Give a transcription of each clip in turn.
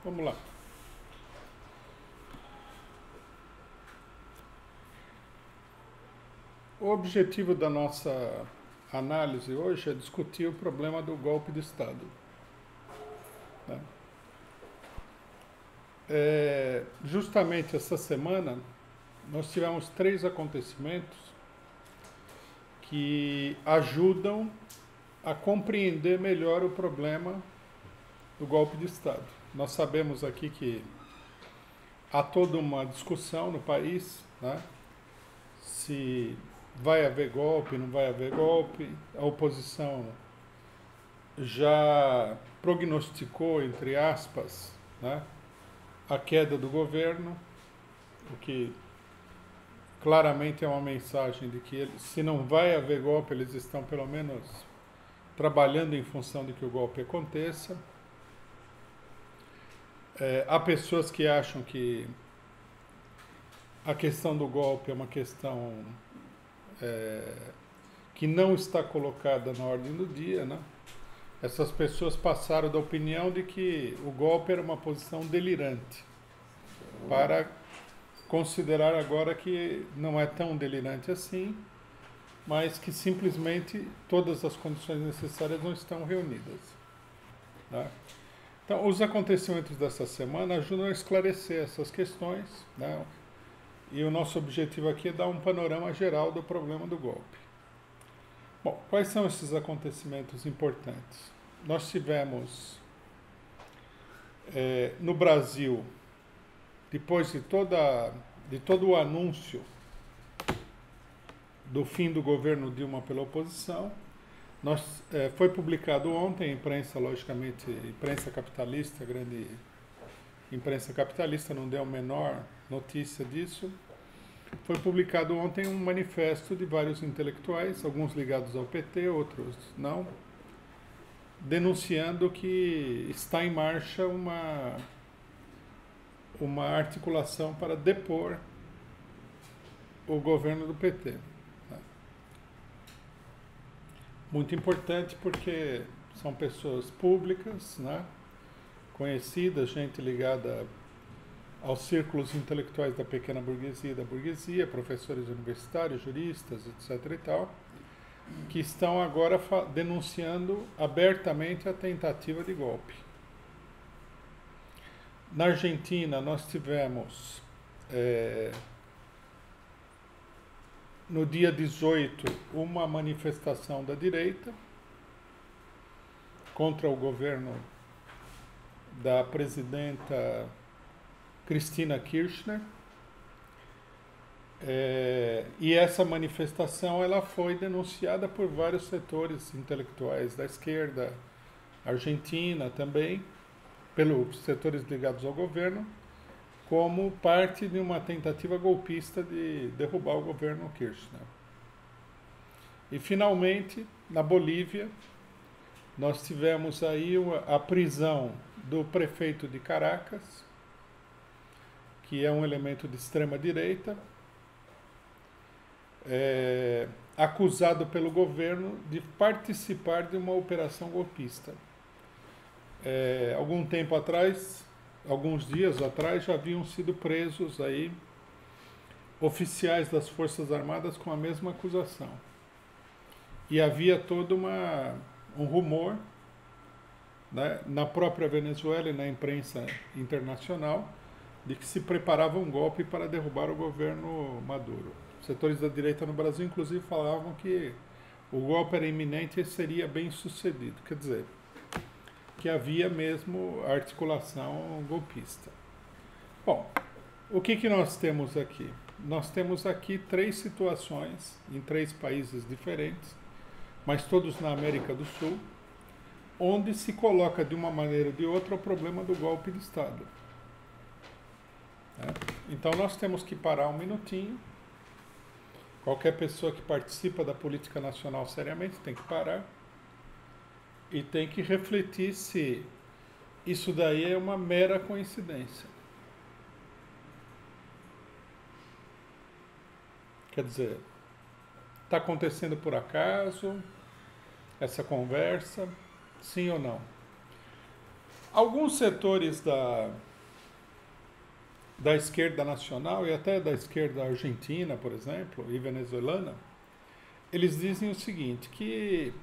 Vamos lá. O objetivo da nossa análise hoje é discutir o problema do golpe de Estado. Né? Justamente essa semana, nós tivemos 3 acontecimentos que ajudam a compreender melhor o problema do golpe de Estado. Nós sabemos aqui que há toda uma discussão no país, né? Se vai haver golpe, não vai haver golpe. A oposição já prognosticou, entre aspas, né, a queda do governo, o que claramente é uma mensagem de que se não vai haver golpe, eles estão pelo menos trabalhando em função de que o golpe aconteça. Há pessoas que acham que a questão do golpe é uma questão que não está colocada na ordem do dia, né? Essas pessoas passaram da opinião de que o golpe era uma posição delirante, para considerar agora que não é tão delirante assim, mas que simplesmente todas as condições necessárias não estão reunidas. Né? Então, os acontecimentos dessa semana ajudam a esclarecer essas questões, né? E o nosso objetivo aqui é dar um panorama geral do problema do golpe. Bom, quais são esses acontecimentos importantes? Nós tivemos no Brasil, depois de todo o anúncio do fim do governo Dilma pela oposição, foi publicado ontem, imprensa, logicamente, imprensa capitalista, grande imprensa capitalista não deu a menor notícia disso. Foi publicado ontem um manifesto de vários intelectuais, alguns ligados ao PT, outros não, denunciando que está em marcha uma articulação para depor o governo do PT. Muito importante porque são pessoas públicas, né, conhecidas, gente ligada aos círculos intelectuais da pequena burguesia e da burguesia, professores universitários, juristas, etc. e tal, que estão agora denunciando abertamente a tentativa de golpe. Na Argentina, nós tivemos, no dia 18, uma manifestação da direita contra o governo da presidenta Cristina Kirchner, e essa manifestação ela foi denunciada por vários setores intelectuais da esquerda argentina também, pelos setores ligados ao governo, como parte de uma tentativa golpista de derrubar o governo Kirchner. E finalmente, na Bolívia, nós tivemos aí a prisão do prefeito de Caracas, que é um elemento de extrema-direita, acusado pelo governo de participar de uma operação golpista. Algum tempo atrás, alguns dias atrás, já haviam sido presos aí oficiais das Forças Armadas com a mesma acusação. E havia todo um rumor, né, na própria Venezuela e na imprensa internacional, de que se preparava um golpe para derrubar o governo Maduro. Setores da direita no Brasil, inclusive, falavam que o golpe era iminente e seria bem sucedido. Quer dizer, que havia mesmo articulação golpista. Bom, o que nós temos aqui? Nós temos aqui 3 situações em 3 países diferentes, mas todos na América do Sul, onde se coloca de uma maneira ou de outra o problema do golpe de Estado. Então nós temos que parar um minutinho. Qualquer pessoa que participa da política nacional seriamente tem que parar e tem que refletir se isso daí é uma mera coincidência. Quer dizer, está acontecendo por acaso essa conversa, sim ou não? Alguns setores da esquerda nacional e até da esquerda argentina, por exemplo, e venezuelana, eles dizem o seguinte, que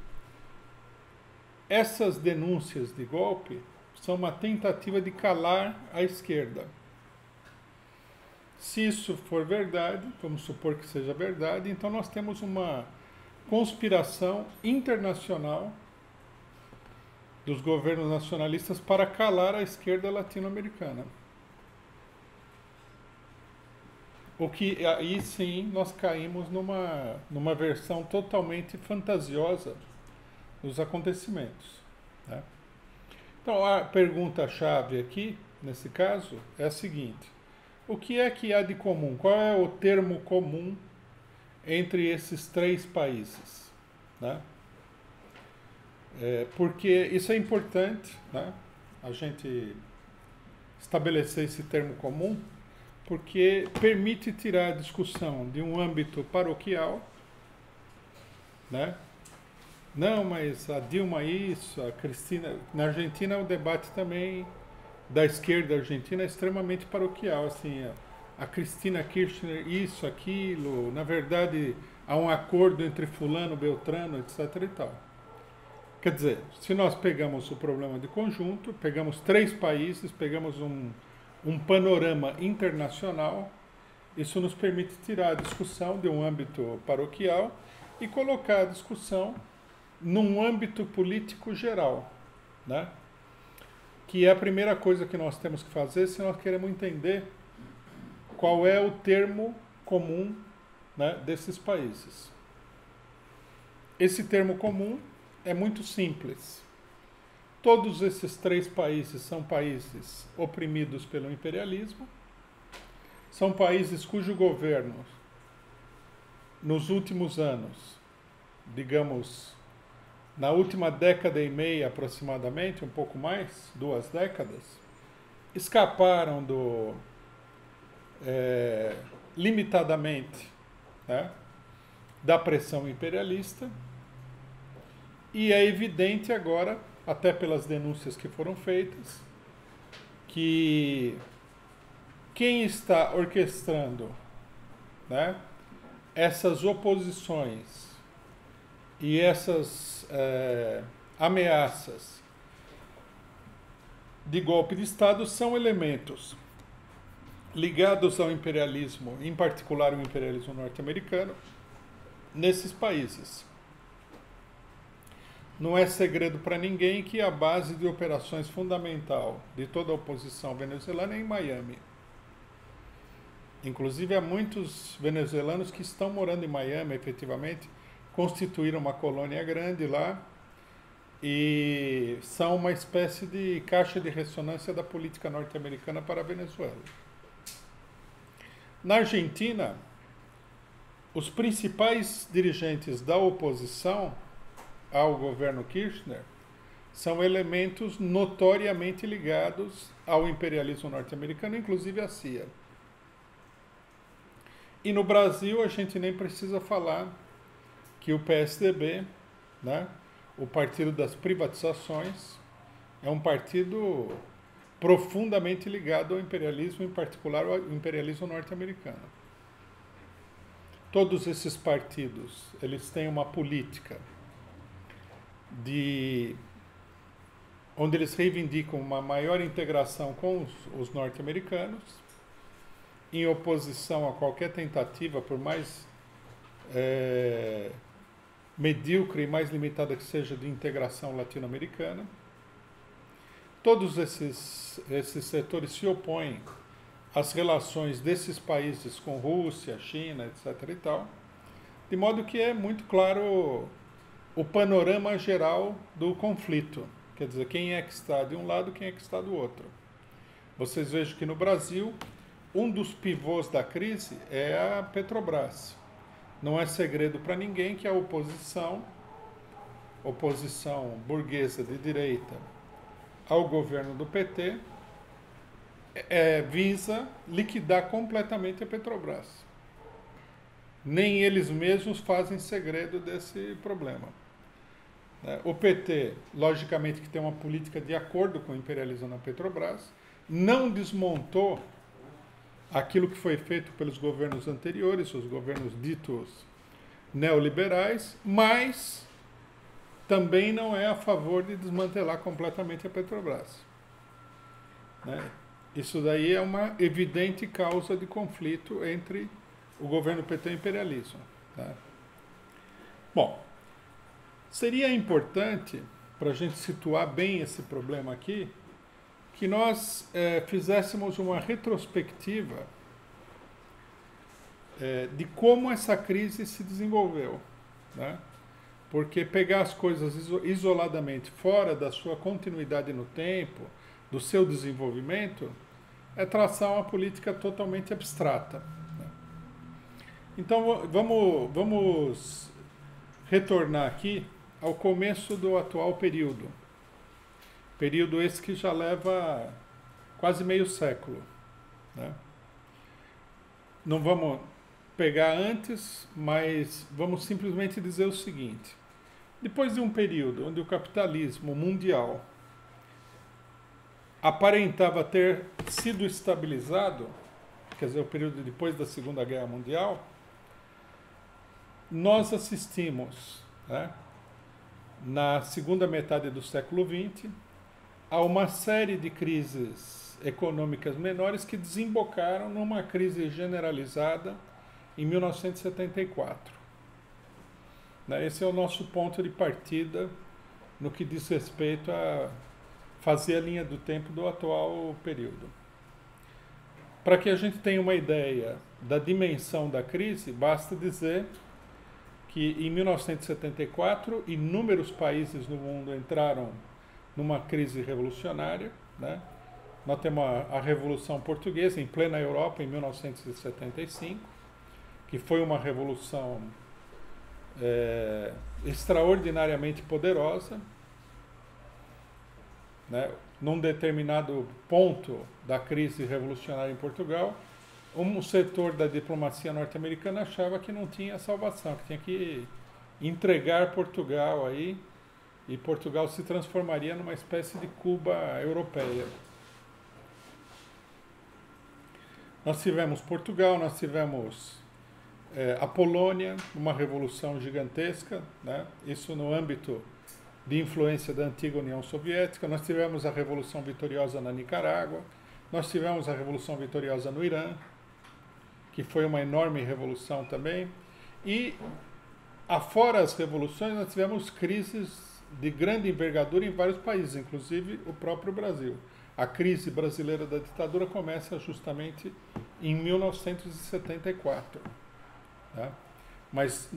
essas denúncias de golpe são uma tentativa de calar a esquerda. Se isso for verdade, vamos supor que seja verdade, então nós temos uma conspiração internacional dos governos nacionalistas para calar a esquerda latino-americana. O que aí sim nós caímos numa versão totalmente fantasiosa dos acontecimentos, né? Então a pergunta-chave aqui, nesse caso, é a seguinte: o que é que há de comum? Qual é o termo comum entre esses três países, né? Porque isso é importante, né? A gente estabelecer esse termo comum, porque permite tirar a discussão de um âmbito paroquial, né? Não, mas a Dilma isso, a Cristina... Na Argentina o debate também da esquerda argentina é extremamente paroquial, assim, a Cristina Kirchner isso, aquilo, na verdade há um acordo entre fulano, beltrano, etc e tal. Quer dizer, se nós pegamos o problema de conjunto, pegamos três países, pegamos um panorama internacional, isso nos permite tirar a discussão de um âmbito paroquial e colocar a discussão num âmbito político geral, né? Que é a primeira coisa que nós temos que fazer se nós queremos entender qual é o termo comum, né, desses países. Esse termo comum é muito simples. Todos esses três países são países oprimidos pelo imperialismo, são países cujo governo, nos últimos anos, digamos, na última década e meia aproximadamente, um pouco mais, 2 décadas, escaparam limitadamente, né, da pressão imperialista, e é evidente agora, até pelas denúncias que foram feitas, que quem está orquestrando, né, essas oposições e essas ameaças de golpe de Estado são elementos ligados ao imperialismo, em particular o imperialismo norte-americano, nesses países. Não é segredo para ninguém que a base de operações fundamental de toda a oposição venezuelana é em Miami. Inclusive, há muitos venezuelanos que estão morando em Miami, efetivamente, constituíram uma colônia grande lá e são uma espécie de caixa de ressonância da política norte-americana para a Venezuela. Na Argentina, os principais dirigentes da oposição ao governo Kirchner são elementos notoriamente ligados ao imperialismo norte-americano, inclusive à CIA. E no Brasil a gente nem precisa falar que o PSDB, né, o Partido das Privatizações, é um partido profundamente ligado ao imperialismo, em particular ao imperialismo norte-americano. Todos esses partidos, eles têm uma política onde eles reivindicam uma maior integração com os norte-americanos, em oposição a qualquer tentativa, por mais medíocre e mais limitada que seja, de integração latino-americana. Todos esses setores se opõem às relações desses países com Rússia, China, etc. e tal, de modo que é muito claro o panorama geral do conflito. Quer dizer, quem é que está de um lado, quem é que está do outro. Vocês vejam que no Brasil, um dos pivôs da crise é a Petrobras. Não é segredo para ninguém que a oposição burguesa de direita ao governo do PT, visa liquidar completamente a Petrobras. Nem eles mesmos fazem segredo desse problema. né? O PT, logicamente, que tem uma política de acordo com o imperialismo na Petrobras, não desmontou aquilo que foi feito pelos governos anteriores, os governos ditos neoliberais, mas também não é a favor de desmantelar completamente a Petrobras, né? Isso daí é uma evidente causa de conflito entre o governo PT e o imperialismo, tá? Bom, seria importante, para a gente situar bem esse problema aqui, que nós fizéssemos uma retrospectiva de como essa crise se desenvolveu, né? Porque pegar as coisas isoladamente, fora da sua continuidade no tempo, do seu desenvolvimento, é traçar uma política totalmente abstrata, né? Então vamos retornar aqui ao começo do atual período. Período esse que já leva quase meio século, né? Não vamos pegar antes, mas vamos simplesmente dizer o seguinte: depois de um período onde o capitalismo mundial aparentava ter sido estabilizado, quer dizer, o período depois da Segunda Guerra Mundial, nós assistimos, né, na segunda metade do século XX, a uma série de crises econômicas menores que desembocaram numa crise generalizada em 1974. Esse é o nosso ponto de partida no que diz respeito a fazer a linha do tempo do atual período. Para que a gente tenha uma ideia da dimensão da crise, basta dizer que em 1974 inúmeros países no mundo entraram numa crise revolucionária, né? Nós temos a Revolução Portuguesa em plena Europa em 1975, que foi uma revolução extraordinariamente poderosa, né? Num determinado ponto da crise revolucionária em Portugal, um setor da diplomacia norte-americana achava que não tinha salvação, que tinha que entregar Portugal aí, e Portugal se transformaria numa espécie de Cuba europeia. Nós tivemos Portugal, nós tivemos a Polônia, uma revolução gigantesca, né? Isso no âmbito de influência da antiga União Soviética. Nós tivemos a Revolução Vitoriosa na Nicarágua, nós tivemos a Revolução Vitoriosa no Irã, que foi uma enorme revolução também, e afora as revoluções nós tivemos crises de grande envergadura em vários países, inclusive o próprio Brasil. A crise brasileira da ditadura começa justamente em 1974. Tá? Mas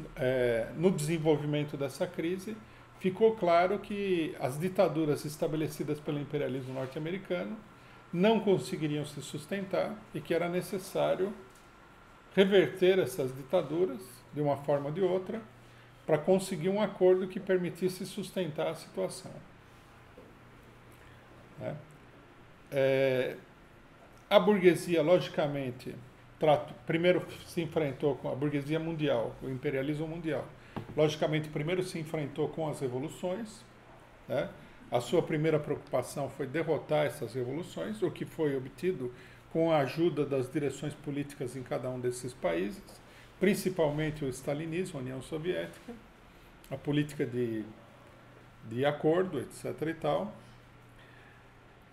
no desenvolvimento dessa crise ficou claro que as ditaduras estabelecidas pelo imperialismo norte-americano não conseguiriam se sustentar e que era necessário reverter essas ditaduras de uma forma ou de outra para conseguir um acordo que permitisse sustentar a situação, né? A burguesia, logicamente, primeiro se enfrentou com a burguesia mundial, o imperialismo mundial. Logicamente, primeiro se enfrentou com as revoluções, né? A sua primeira preocupação foi derrotar essas revoluções, o que foi obtido com a ajuda das direções políticas em cada um desses países, principalmente o stalinismo, a União Soviética, a política de acordo, etc. e tal.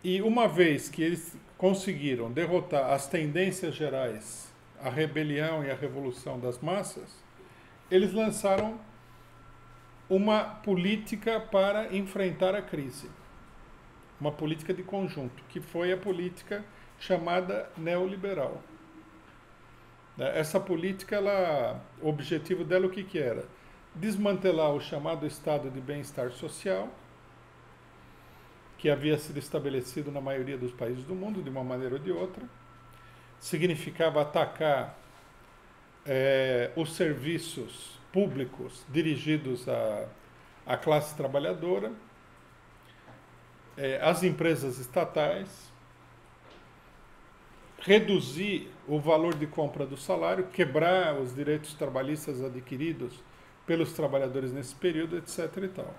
E uma vez que eles conseguiram derrotar as tendências gerais, a rebelião e a revolução das massas, eles lançaram uma política para enfrentar a crise. Uma política de conjunto, que foi a política chamada neoliberal. Essa política, o objetivo dela o que era? Desmantelar o chamado estado de bem-estar social, que havia sido estabelecido na maioria dos países do mundo, de uma maneira ou de outra. Significava atacar os serviços públicos dirigidos à classe trabalhadora, as empresas estatais, reduzir o valor de compra do salário, quebrar os direitos trabalhistas adquiridos pelos trabalhadores nesse período, etc. e tal.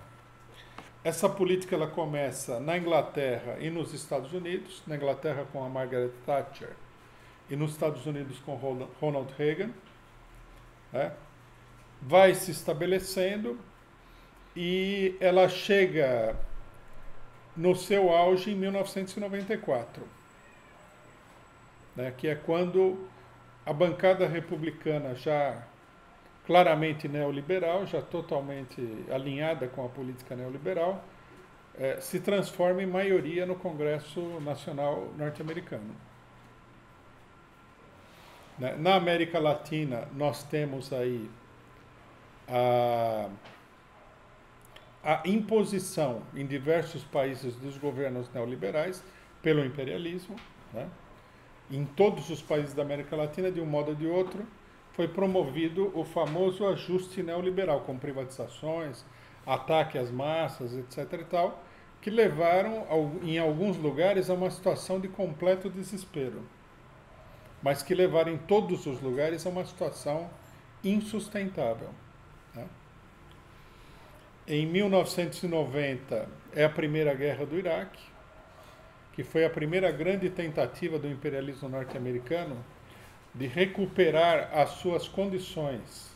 Essa política ela começa na Inglaterra e nos Estados Unidos, na Inglaterra com a Margaret Thatcher e nos Estados Unidos com Ronald Reagan, né? Vai se estabelecendo e ela chega no seu auge em 1994, né? Que é quando a bancada republicana já claramente neoliberal, já totalmente alinhada com a política neoliberal, se transforma em maioria no Congresso Nacional norte-americano. Na América Latina, nós temos aí a imposição em diversos países dos governos neoliberais pelo imperialismo, né? Em todos os países da América Latina, de um modo ou de outro, foi promovido o famoso ajuste neoliberal, com privatizações, ataque às massas, etc. e tal, que levaram, em alguns lugares, a uma situação de completo desespero, mas que levaram em todos os lugares a uma situação insustentável, né? Em 1990 é a Primeira Guerra do Iraque, que foi a primeira grande tentativa do imperialismo norte-americano de recuperar as suas condições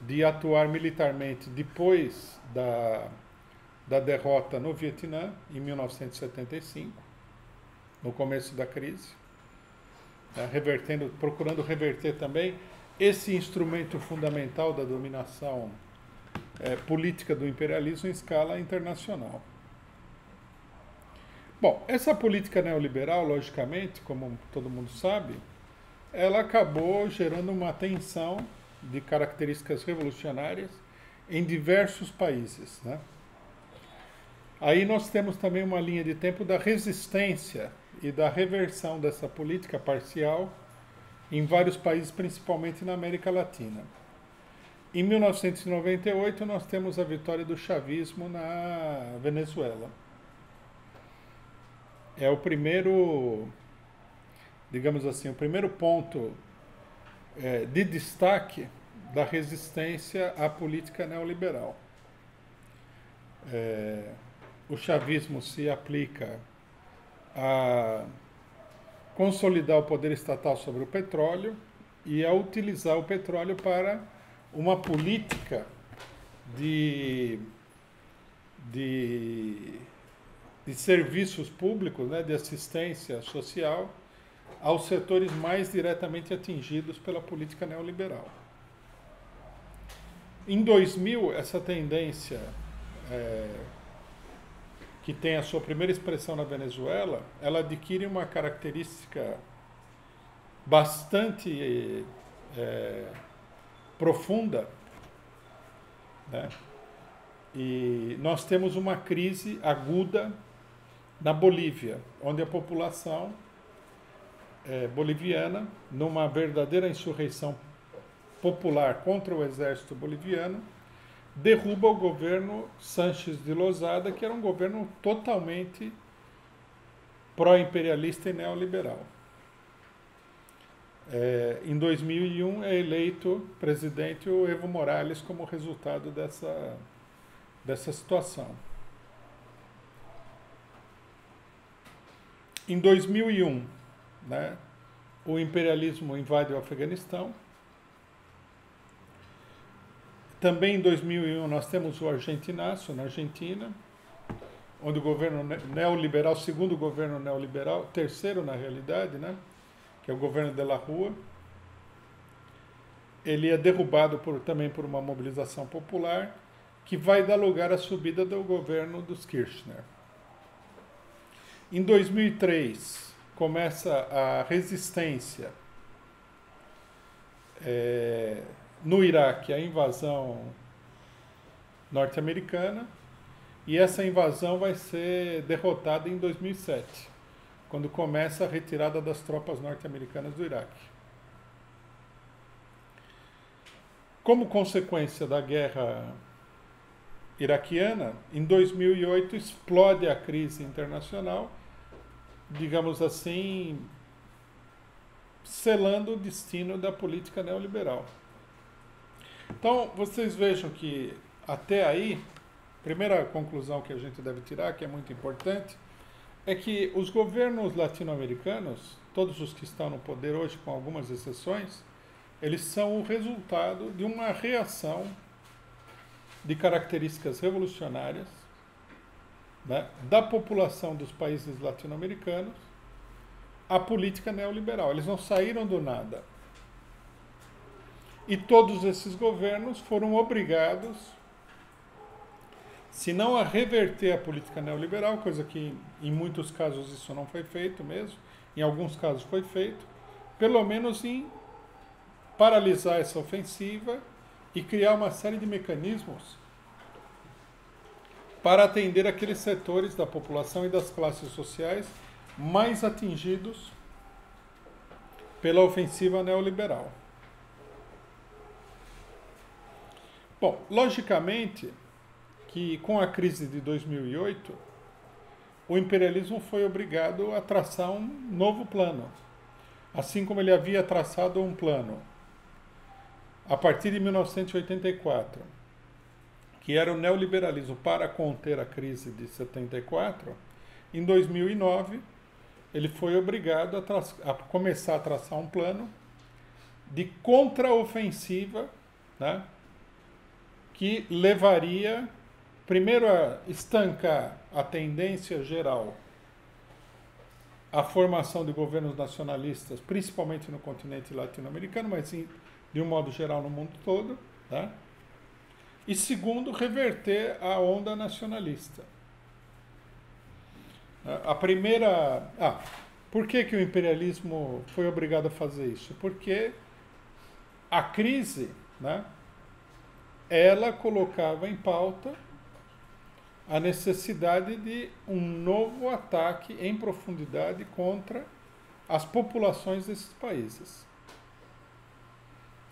de atuar militarmente depois da derrota no Vietnã, em 1975, no começo da crise, né, procurando reverter também esse instrumento fundamental da dominação política do imperialismo em escala internacional. Bom, essa política neoliberal, logicamente, como todo mundo sabe, ela acabou gerando uma tensão de características revolucionárias em diversos países, né? Aí nós temos também uma linha de tempo da resistência e da reversão dessa política parcial em vários países, principalmente na América Latina. Em 1998, nós temos a vitória do chavismo na Venezuela. É o primeiro, digamos assim, o primeiro ponto de destaque da resistência à política neoliberal. O chavismo se aplica a consolidar o poder estatal sobre o petróleo e a utilizar o petróleo para uma política de serviços públicos, né, de assistência social aos setores mais diretamente atingidos pela política neoliberal. Em 2000, essa tendência, que tem a sua primeira expressão na Venezuela, ela adquire uma característica bastante profunda, né? E nós temos uma crise aguda na Bolívia, onde a população boliviana, numa verdadeira insurreição popular contra o exército boliviano, derruba o governo Sánchez de Lozada, que era um governo totalmente pró-imperialista e neoliberal. Em 2001 é eleito presidente o Evo Morales como resultado dessa situação. Em 2001, né, o imperialismo invade o Afeganistão. Também em 2001 nós temos o Argentinaço, na Argentina, onde o governo neoliberal, segundo governo neoliberal, terceiro na realidade, né, que é o governo de la Rúa, ele é derrubado também por uma mobilização popular que vai dar lugar à subida do governo dos Kirchner. Em 2003 começa a resistência no Iraque, a invasão norte-americana, e essa invasão vai ser derrotada em 2007, quando começa a retirada das tropas norte-americanas do Iraque. Como consequência da guerra iraquiana, em 2008 explode a crise internacional, digamos assim, selando o destino da política neoliberal. Então, vocês vejam que até aí Primeira conclusão que a gente deve tirar, que é muito importante, é que os governos latino-americanos, todos os que estão no poder hoje, com algumas exceções, eles são o resultado de uma reação de características revolucionárias, né, da população dos países latino-americanos à política neoliberal. Eles não saíram do nada. E todos esses governos foram obrigados, se não a reverter a política neoliberal, coisa que em muitos casos isso não foi feito mesmo, em alguns casos foi feito, pelo menos em paralisar essa ofensiva e criar uma série de mecanismos para atender aqueles setores da população e das classes sociais mais atingidos pela ofensiva neoliberal. Bom, logicamente que com a crise de 2008, o imperialismo foi obrigado a traçar um novo plano, assim como ele havia traçado um plano a partir de 1984, que era o neoliberalismo para conter a crise de 74, em 2009 ele foi obrigado a começar a traçar um plano de contraofensiva, né, que levaria, primeiro, a estancar a tendência geral à formação de governos nacionalistas, principalmente no continente latino-americano, mas de um modo geral no mundo todo, tá? E segundo, reverter a onda nacionalista. A primeira... por que o imperialismo foi obrigado a fazer isso? Porque a crise, né, ela colocava em pauta a necessidade de um novo ataque em profundidade contra as populações desses países.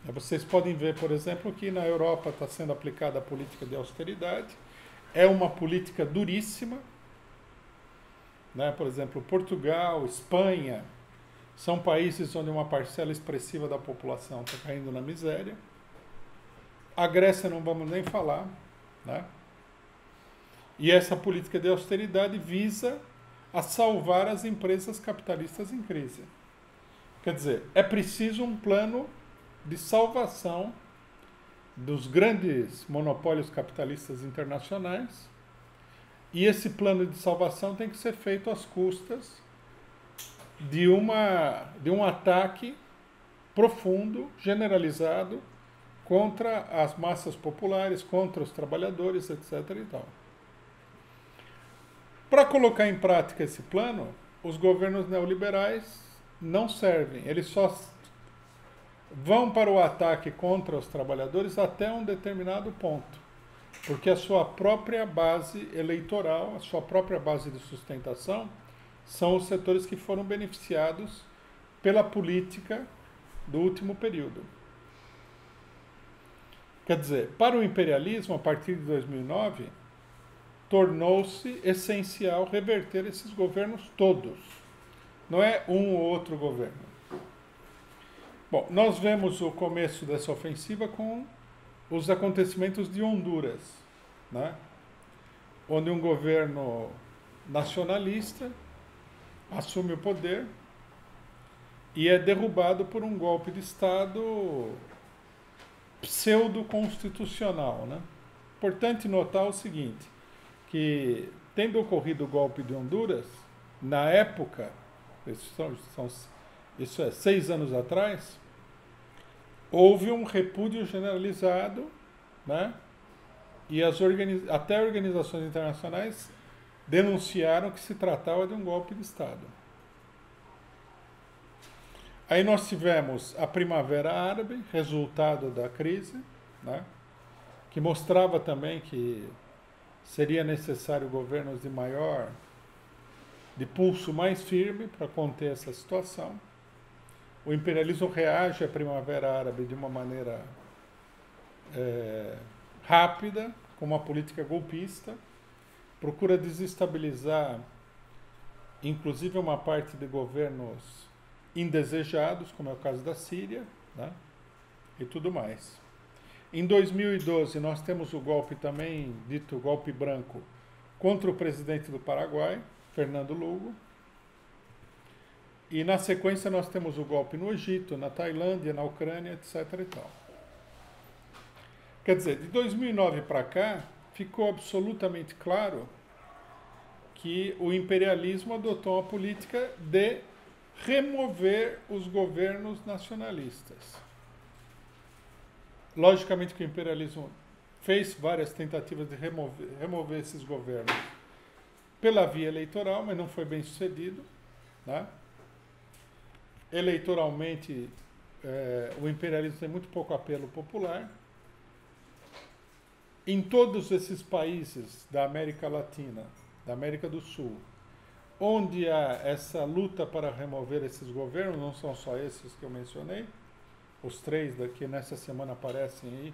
Vocês podem ver, por exemplo, que na Europa está sendo aplicada a política de austeridade. É uma política duríssima, né? Por exemplo, Portugal, Espanha, são países onde uma parcela expressiva da população está caindo na miséria. A Grécia não vamos nem falar, né? E essa política de austeridade visa a salvar as empresas capitalistas em crise. Quer dizer, é preciso um plano de salvação dos grandes monopólios capitalistas internacionais, e esse plano de salvação tem que ser feito às custas de um ataque profundo, generalizado, contra as massas populares, contra os trabalhadores, etc. e tal. Para colocar em prática esse plano, os governos neoliberais não servem, eles só vão para o ataque contra os trabalhadores até um determinado ponto, porque a sua própria base eleitoral, a sua própria base de sustentação, são os setores que foram beneficiados pela política do último período. Quer dizer, para o imperialismo, a partir de 2009, tornou-se essencial reverter esses governos todos. Não é um ou outro governo. Bom, nós vemos o começo dessa ofensiva com os acontecimentos de Honduras, né? Onde um governo nacionalista assume o poder e é derrubado por um golpe de Estado pseudo-constitucional, né? Importante notar o seguinte, que tendo ocorrido o golpe de Honduras, na época, isso é 6 anos atrás, houve um repúdio generalizado, né? E até organizações internacionais denunciaram que se tratava de um golpe de Estado. Aí nós tivemos a Primavera Árabe, resultado da crise, né? Que mostrava também que seria necessário governos de pulso mais firme para conter essa situação. O imperialismo reage à Primavera Árabe de uma maneira rápida, com uma política golpista, procura desestabilizar, inclusive, uma parte de governos indesejados, como é o caso da Síria, né, e tudo mais. Em 2012, nós temos o golpe também, dito golpe branco, contra o presidente do Paraguai, Fernando Lugo. E na sequência nós temos o golpe no Egito, na Tailândia, na Ucrânia, etc. e tal. Quer dizer, de 2009 para cá, ficou absolutamente claro que o imperialismo adotou uma política de remover os governos nacionalistas. Logicamente que o imperialismo fez várias tentativas de remover esses governos pela via eleitoral, mas não foi bem sucedido, né? Eleitoralmente, o imperialismo tem muito pouco apelo popular. Em todos esses países da América Latina, da América do Sul, onde há essa luta para remover esses governos, não são só esses que eu mencionei, os 3 daqui nessa semana aparecem aí,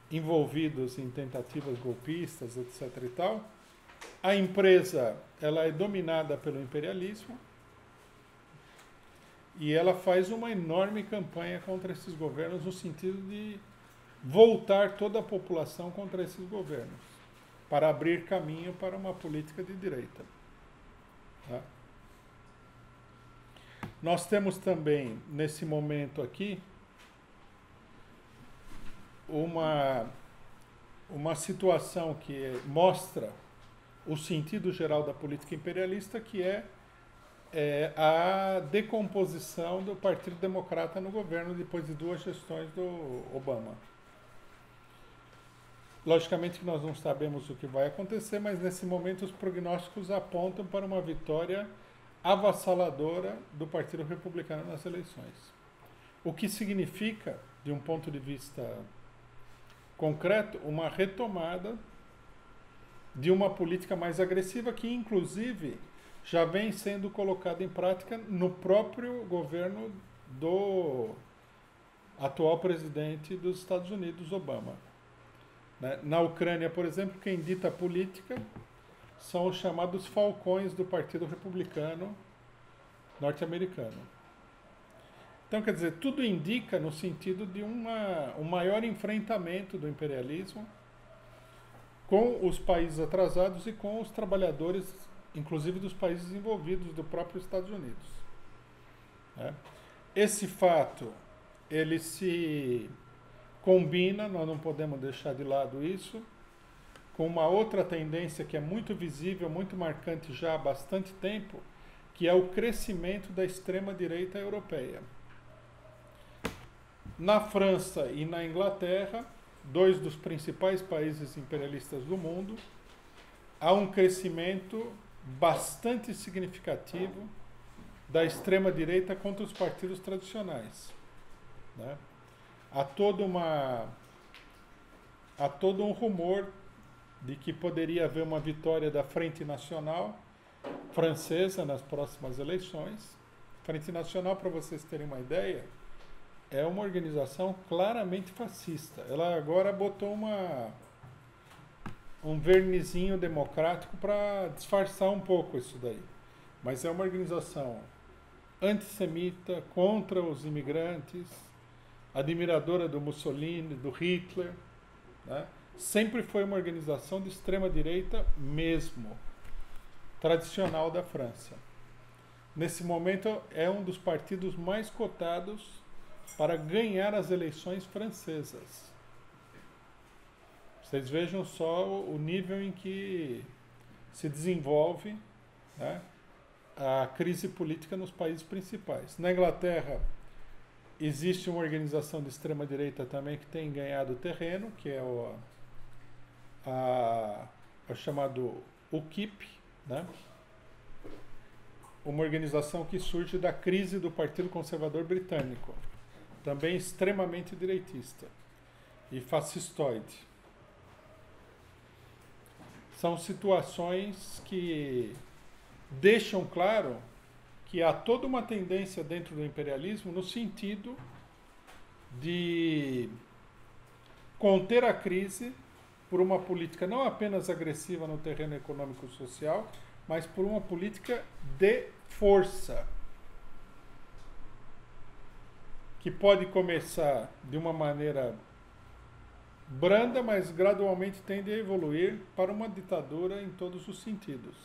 envolvidos em tentativas golpistas, etc. e tal, a empresa ela é dominada pelo imperialismo e ela faz uma enorme campanha contra esses governos no sentido de voltar toda a população contra esses governos, para abrir caminho para uma política de direita. Tá? Nós temos também, nesse momento aqui, uma situação que mostra o sentido geral da política imperialista, que é a decomposição do Partido Democrata no governo depois de 2 gestões do Obama. Logicamente que nós não sabemos o que vai acontecer, mas nesse momento os prognósticos apontam para uma vitória avassaladora do Partido Republicano nas eleições. O que significa, de um ponto de vista concreto, uma retomada de uma política mais agressiva que, inclusive, já vem sendo colocada em prática no próprio governo do atual presidente dos Estados Unidos, Obama. Na Ucrânia, por exemplo, quem dita a política são os chamados falcões do Partido Republicano norte-americano. Então, quer dizer, tudo indica no sentido de um maior enfrentamento do imperialismo com os países atrasados e com os trabalhadores, inclusive dos países envolvidos, do próprio Estados Unidos. Esse fato, ele se combina, nós não podemos deixar de lado isso, com uma outra tendência que é muito visível, muito marcante já há bastante tempo, que é o crescimento da extrema-direita europeia. Na França e na Inglaterra, 2 dos principais países imperialistas do mundo, há um crescimento bastante significativo da extrema-direita contra os partidos tradicionais. Né? Há todo um rumor de que poderia haver uma vitória da Frente Nacional francesa nas próximas eleições. Frente Nacional, para vocês terem uma ideia, é uma organização claramente fascista. Ela agora botou um vernizinho democrático para disfarçar um pouco isso daí. Mas é uma organização antissemita, contra os imigrantes, admiradora do Mussolini, do Hitler, né? Sempre foi uma organização de extrema-direita mesmo, tradicional da França. Nesse momento é um dos partidos mais cotados para ganhar as eleições francesas. Vocês vejam só o nível em que se desenvolve, né, a crise política nos países principais. Na Inglaterra, existe uma organização de extrema-direita também que tem ganhado terreno, que é o chamado UKIP, né? Uma organização que surge da crise do Partido Conservador Britânico, também extremamente direitista e fascistoide. São situações que deixam claro que há toda uma tendência dentro do imperialismo no sentido de conter a crise por uma política não apenas agressiva no terreno econômico e social, mas por uma política de força, que pode começar de uma maneira branda, mas gradualmente tende a evoluir para uma ditadura em todos os sentidos.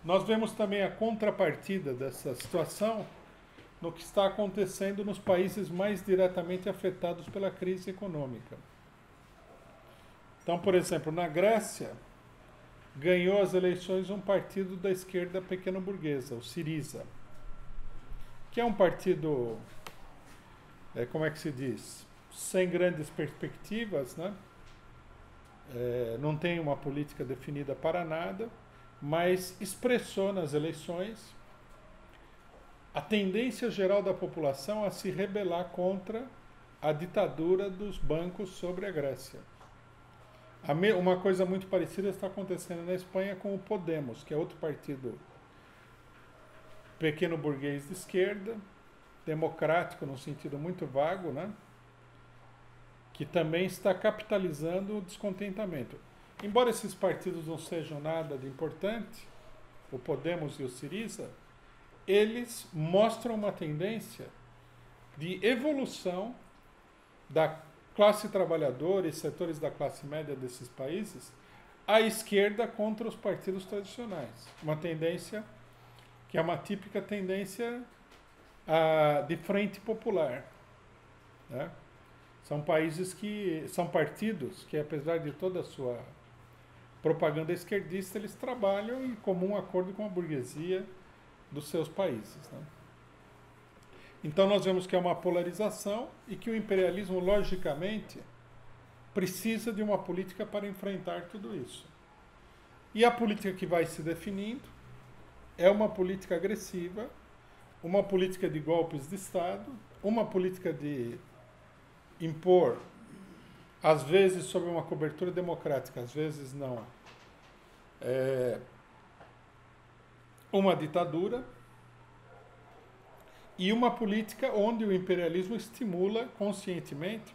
Nós vemos também a contrapartida dessa situação no que está acontecendo nos países mais diretamente afetados pela crise econômica. Então, por exemplo, na Grécia, ganhou as eleições um partido da esquerda pequeno-burguesa, o Syriza, que é um partido, como é que se diz, sem grandes perspectivas, né? Não tem uma política definida para nada, mas expressou nas eleições a tendência geral da população a se rebelar contra a ditadura dos bancos sobre a Grécia. Uma coisa muito parecida está acontecendo na Espanha com o Podemos, que é outro partido pequeno burguês de esquerda, democrático num sentido muito vago, né? Que também está capitalizando o descontentamento. Embora esses partidos não sejam nada de importante, o Podemos e o Syriza, eles mostram uma tendência de evolução da classe trabalhadora e setores da classe média desses países à esquerda contra os partidos tradicionais. Uma tendência que é uma típica tendência de frente popular, né? São partidos que, apesar de toda a sua propaganda esquerdista, eles trabalham em comum acordo com a burguesia dos seus países, né? Então nós vemos que é uma polarização e que o imperialismo, logicamente, precisa de uma política para enfrentar tudo isso. E a política que vai se definindo é uma política agressiva, uma política de golpes de Estado, uma política de impor, às vezes sob uma cobertura democrática, às vezes não, uma ditadura, e uma política onde o imperialismo estimula conscientemente,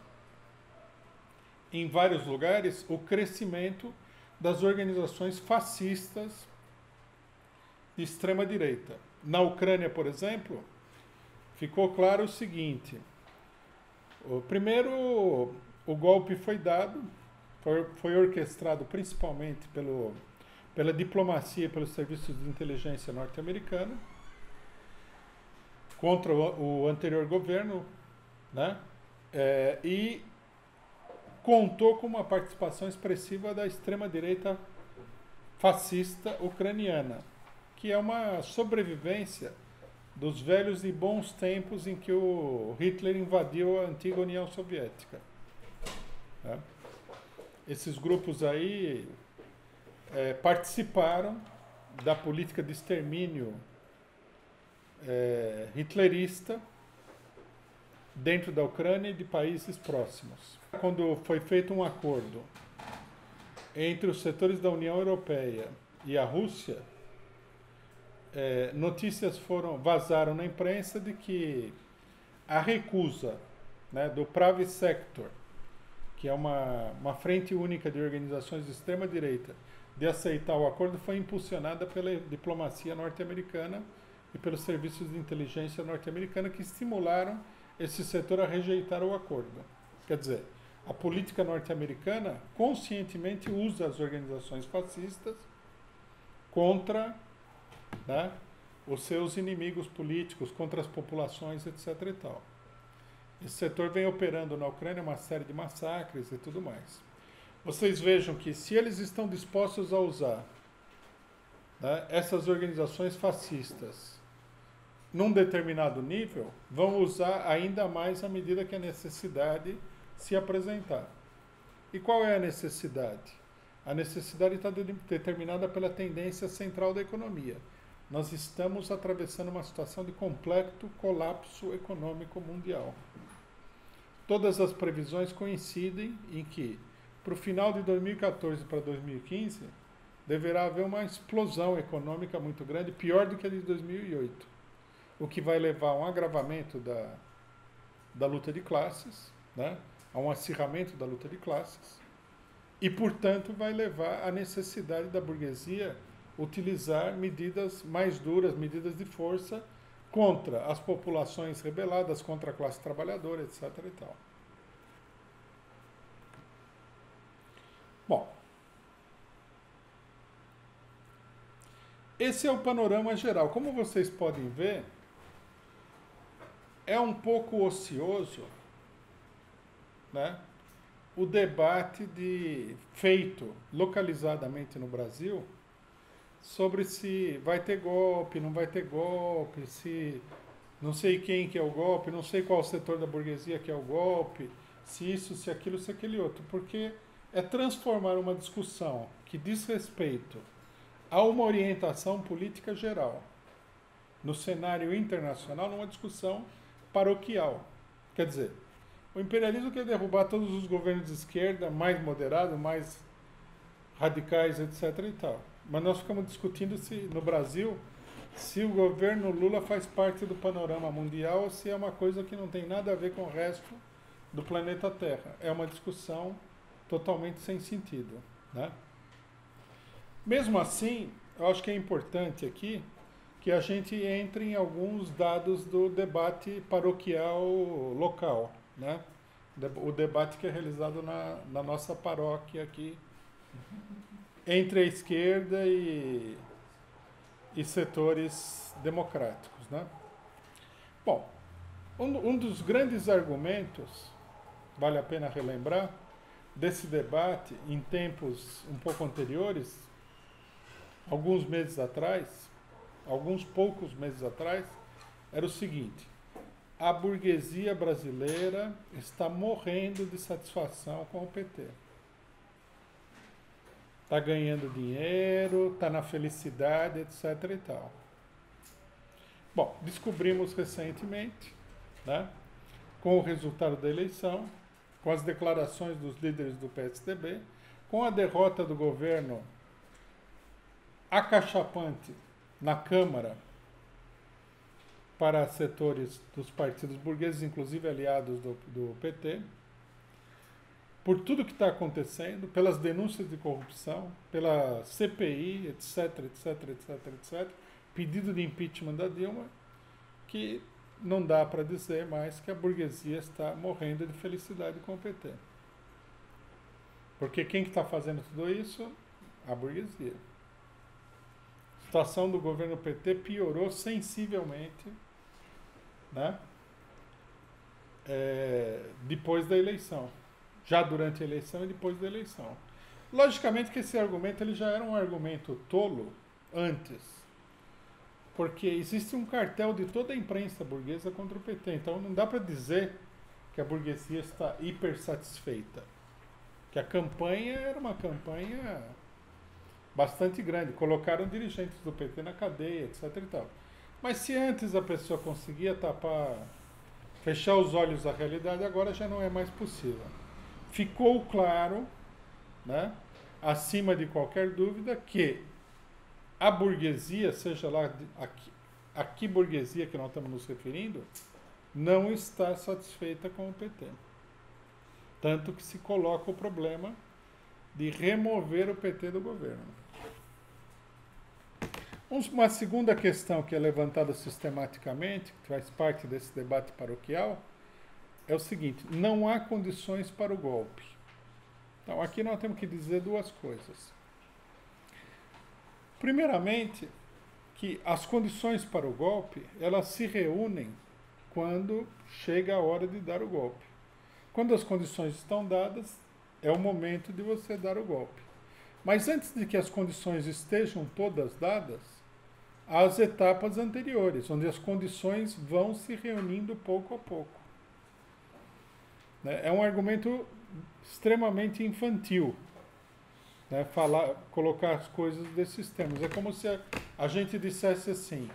em vários lugares, o crescimento das organizações fascistas de extrema-direita. Na Ucrânia, por exemplo, ficou claro o seguinte: primeiro, o golpe foi dado, foi orquestrado principalmente pela diplomacia e pelos serviços de inteligência norte-americana, contra o anterior governo, né? E contou com uma participação expressiva da extrema-direita fascista ucraniana, que é uma sobrevivência dos velhos e bons tempos em que o Hitler invadiu a antiga União Soviética, né? Esses grupos aí participaram da política de extermínio hitlerista dentro da Ucrânia e de países próximos. Quando foi feito um acordo entre os setores da União Europeia e a Rússia, notícias vazaram na imprensa de que a recusa, né, do Pravý Sektor, que é uma frente única de organizações de extrema-direita, de aceitar o acordo, foi impulsionada pela diplomacia norte-americana e pelos serviços de inteligência norte-americana, que estimularam esse setor a rejeitar o acordo. Quer dizer, a política norte-americana conscientemente usa as organizações fascistas contra, né, os seus inimigos políticos, contra as populações, etc. e tal. Esse setor vem operando na Ucrânia uma série de massacres e tudo mais. Vocês vejam que se eles estão dispostos a usar, né, essas organizações fascistas num determinado nível, vão usar ainda mais à medida que a necessidade se apresentar. E qual é a necessidade? A necessidade está determinada pela tendência central da economia. Nós estamos atravessando uma situação de completo colapso econômico mundial. Todas as previsões coincidem em que, para o final de 2014 para 2015, deverá haver uma explosão econômica muito grande, pior do que a de 2008. O que vai levar a um agravamento da luta de classes, né? A um acirramento da luta de classes, e, portanto, vai levar à necessidade da burguesia utilizar medidas mais duras, medidas de força, contra as populações rebeladas, contra a classe trabalhadora, etc. e tal. Bom, esse é o panorama geral. Como vocês podem ver, é um pouco ocioso, né, o debate feito localizadamente no Brasil sobre se vai ter golpe, não vai ter golpe, se não sei quem que é o golpe, não sei qual setor da burguesia que é o golpe, se isso, se aquilo, se aquele outro, porque é transformar uma discussão que diz respeito a uma orientação política geral no cenário internacional numa discussão paroquial. Quer dizer, o imperialismo quer derrubar todos os governos de esquerda mais moderados, mais radicais, etc. e tal. Mas nós ficamos discutindo se, no Brasil, se o governo Lula faz parte do panorama mundial ou se é uma coisa que não tem nada a ver com o resto do planeta Terra. É uma discussão totalmente sem sentido, né? Mesmo assim, eu acho que é importante aqui que a gente entre em alguns dados do debate paroquial local, né? O debate que é realizado na nossa paróquia aqui, entre a esquerda e setores democráticos, né? Bom, um dos grandes argumentos, vale a pena relembrar, desse debate em tempos um pouco anteriores, alguns poucos meses atrás, era o seguinte: a burguesia brasileira está morrendo de satisfação com o PT. Está ganhando dinheiro, está na felicidade, etc. e tal. Bom, descobrimos recentemente, né, com o resultado da eleição, com as declarações dos líderes do PSDB, com a derrota do governo acachapante na Câmara para setores dos partidos burgueses, inclusive aliados do PT, por tudo que está acontecendo, pelas denúncias de corrupção, pela CPI, etc, etc, etc, etc, pedido de impeachment da Dilma, que não dá para dizer mais que a burguesia está morrendo de felicidade com o PT. Porque quem que está fazendo tudo isso? A burguesia. A situação do governo PT piorou sensivelmente, né, depois da eleição. Já durante a eleição e depois da eleição. Logicamente que esse argumento ele já era um argumento tolo antes, porque existe um cartel de toda a imprensa burguesa contra o PT. Então não dá para dizer que a burguesia está hiper satisfeita. Que a campanha era uma campanha bastante grande. Colocaram dirigentes do PT na cadeia, etc. e tal. Mas se antes a pessoa conseguia fechar os olhos à realidade, agora já não é mais possível. Ficou claro, né, acima de qualquer dúvida, que a burguesia, seja lá a que burguesia que nós estamos nos referindo, não está satisfeita com o PT. Tanto que se coloca o problema de remover o PT do governo. Uma segunda questão que é levantada sistematicamente, que faz parte desse debate paroquial, é o seguinte: não há condições para o golpe. Então, aqui nós temos que dizer duas coisas. Primeiramente, que as condições para o golpe, elas se reúnem quando chega a hora de dar o golpe. Quando as condições estão dadas, é o momento de você dar o golpe. Mas antes de que as condições estejam todas dadas, há as etapas anteriores, onde as condições vão se reunindo pouco a pouco. É um argumento extremamente infantil, né, colocar as coisas desses termos. É como se a gente dissesse assim: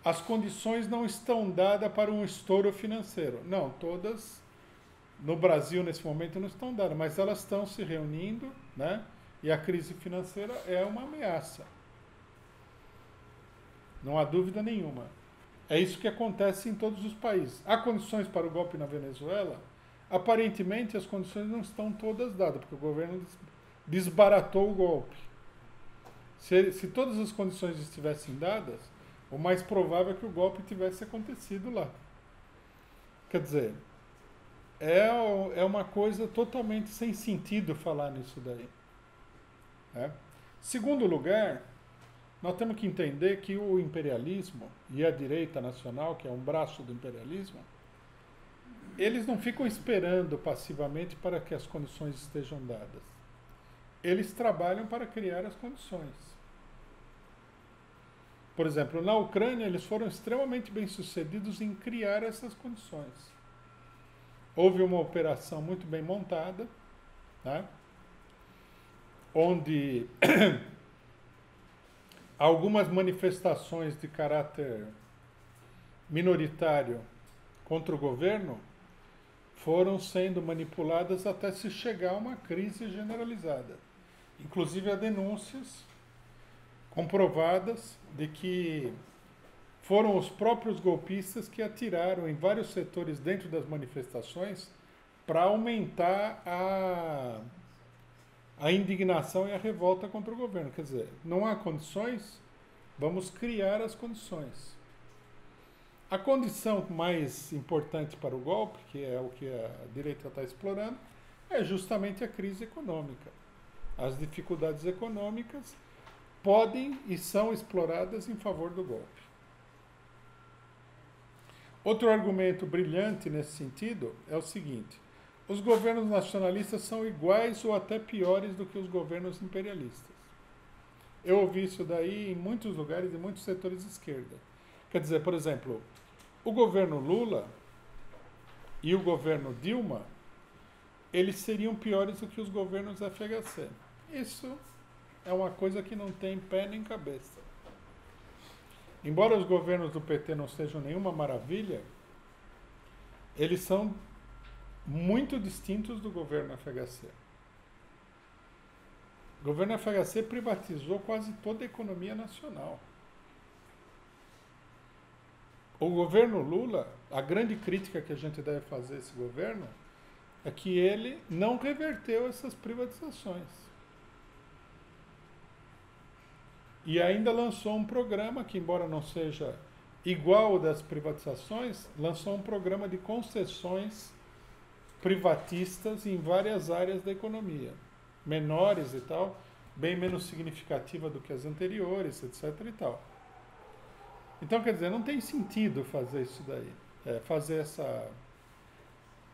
as condições não estão dadas para um estouro financeiro. Não, todas no Brasil nesse momento não estão dadas, mas elas estão se reunindo, né, e a crise financeira é uma ameaça. Não há dúvida nenhuma. É isso que acontece em todos os países. Há condições para o golpe na Venezuela? Aparentemente, as condições não estão todas dadas, porque o governo desbaratou o golpe. Se todas as condições estivessem dadas, o mais provável é que o golpe tivesse acontecido lá. Quer dizer, é uma coisa totalmente sem sentido falar nisso daí. né? Segundo lugar, nós temos que entender que o imperialismo e a direita nacional, que é um braço do imperialismo, eles não ficam esperando passivamente para que as condições estejam dadas. Eles trabalham para criar as condições. Por exemplo, na Ucrânia, eles foram extremamente bem-sucedidos em criar essas condições. Houve uma operação muito bem montada, né, onde algumas manifestações de caráter minoritário contra o governo foram sendo manipuladas até se chegar a uma crise generalizada. Inclusive há denúncias comprovadas de que foram os próprios golpistas que atiraram em vários setores dentro das manifestações para aumentar a indignação e a revolta contra o governo. Quer dizer, não há condições, vamos criar as condições. A condição mais importante para o golpe, que é o que a direita está explorando, é justamente a crise econômica. As dificuldades econômicas podem e são exploradas em favor do golpe. Outro argumento brilhante nesse sentido é o seguinte: os governos nacionalistas são iguais ou até piores do que os governos imperialistas. Eu ouvi isso daí em muitos lugares, em muitos setores de esquerda. Quer dizer, por exemplo, o governo Lula e o governo Dilma, eles seriam piores do que os governos FHC. Isso é uma coisa que não tem pé nem cabeça. Embora os governos do PT não sejam nenhuma maravilha, eles são muito distintos do governo FHC. O governo FHC privatizou quase toda a economia nacional. O governo Lula, a grande crítica que a gente deve fazer a esse governo é que ele não reverteu essas privatizações. E ainda lançou um programa que, embora não seja igual ao das privatizações, lançou um programa de concessões privatistas em várias áreas da economia, menores e tal, bem menos significativa do que as anteriores, etc. e tal. Então, quer dizer, não tem sentido fazer isso daí, fazer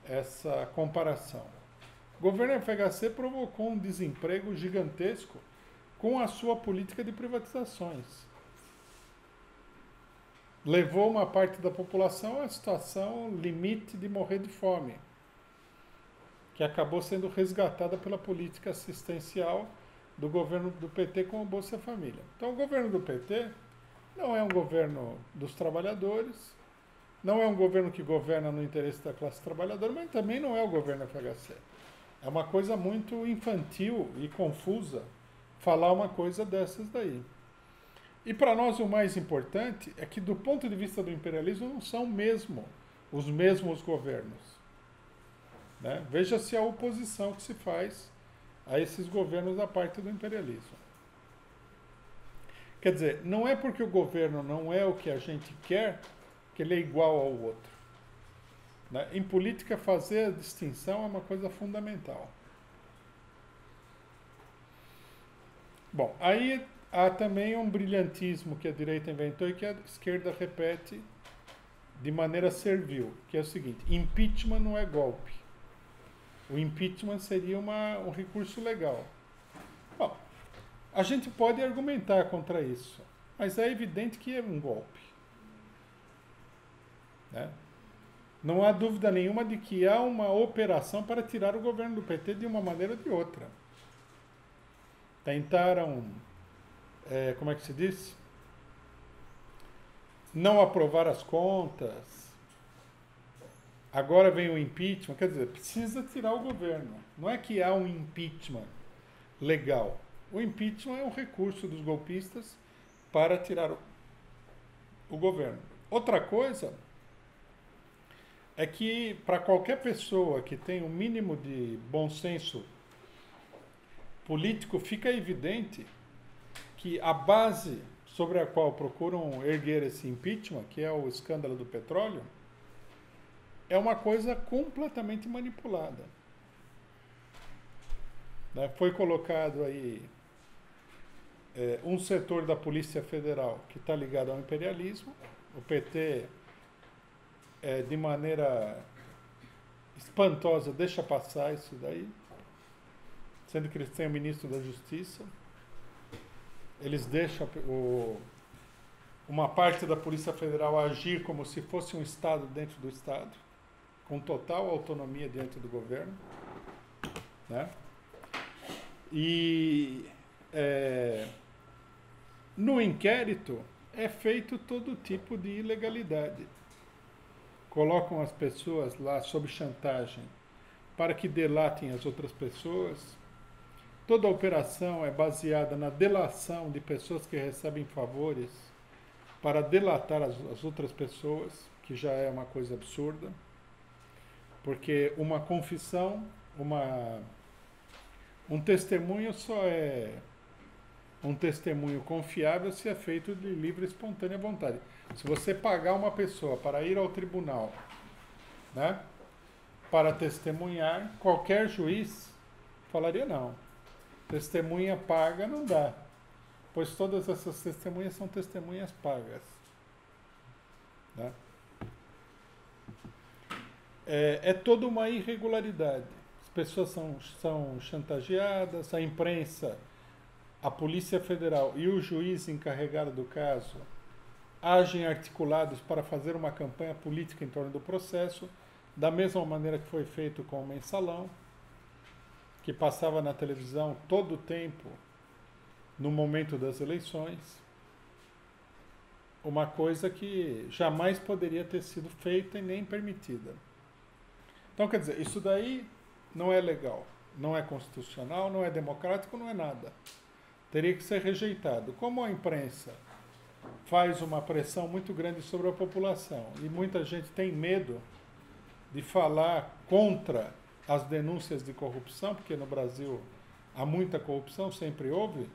essa comparação. O governo FHC provocou um desemprego gigantesco com a sua política de privatizações. Levou uma parte da população à situação limite de morrer de fome, que acabou sendo resgatada pela política assistencial do governo do PT com o Bolsa Família. Então, o governo do PT não é um governo dos trabalhadores, não é um governo que governa no interesse da classe trabalhadora, mas também não é o governo FHC. É uma coisa muito infantil e confusa falar uma coisa dessas daí. E para nós o mais importante é que, do ponto de vista do imperialismo, não são mesmo os mesmos governos, né? Veja-se a oposição que se faz a esses governos da parte do imperialismo. Quer dizer, não é porque o governo não é o que a gente quer que ele é igual ao outro, né? Em política, fazer a distinção é uma coisa fundamental. Bom, aí há também um brilhantismo que a direita inventou e que a esquerda repete de maneira servil, que é o seguinte: impeachment não é golpe. O impeachment seria um recurso legal. Bom, a gente pode argumentar contra isso, mas é evidente que é um golpe, né? Não há dúvida nenhuma de que há uma operação para tirar o governo do PT de uma maneira ou de outra. Tentaram, como é que se diz? Não aprovar as contas. Agora vem o impeachment. Quer dizer, precisa tirar o governo. Não é que há um impeachment legal. O impeachment é um recurso dos golpistas para tirar o governo. Outra coisa é que, para qualquer pessoa que tem um mínimo de bom senso político, fica evidente que a base sobre a qual procuram erguer esse impeachment, que é o escândalo do petróleo, é uma coisa completamente manipulada, né? Foi colocado aí um setor da Polícia Federal que está ligado ao imperialismo. O PT, de maneira espantosa, deixa passar isso daí, sendo que eles têm o ministro da Justiça. Eles deixam uma parte da Polícia Federal agir como se fosse um Estado dentro do Estado, com total autonomia dentro do governo, né? E no inquérito é feito todo tipo de ilegalidade. Colocam as pessoas lá sob chantagem para que delatem as outras pessoas. Toda a operação é baseada na delação de pessoas que recebem favores para delatar as outras pessoas, que já é uma coisa absurda, porque uma confissão, um testemunho só é um testemunho confiável se é feito de livre e espontânea vontade. Se você pagar uma pessoa para ir ao tribunal, né, para testemunhar, qualquer juiz falaria não. Testemunha paga não dá, pois todas essas testemunhas são testemunhas pagas, né? É toda uma irregularidade. As pessoas são chantageadas, a imprensa, a Polícia Federal e o juiz encarregado do caso agem articulados para fazer uma campanha política em torno do processo, da mesma maneira que foi feito com o Mensalão, que passava na televisão todo o tempo no momento das eleições, uma coisa que jamais poderia ter sido feita e nem permitida. Então, quer dizer, isso daí não é legal, não é constitucional, não é democrático, não é nada. Teria que ser rejeitado. Como a imprensa faz uma pressão muito grande sobre a população e muita gente tem medo de falar contra as denúncias de corrupção, porque no Brasil há muita corrupção, sempre houve,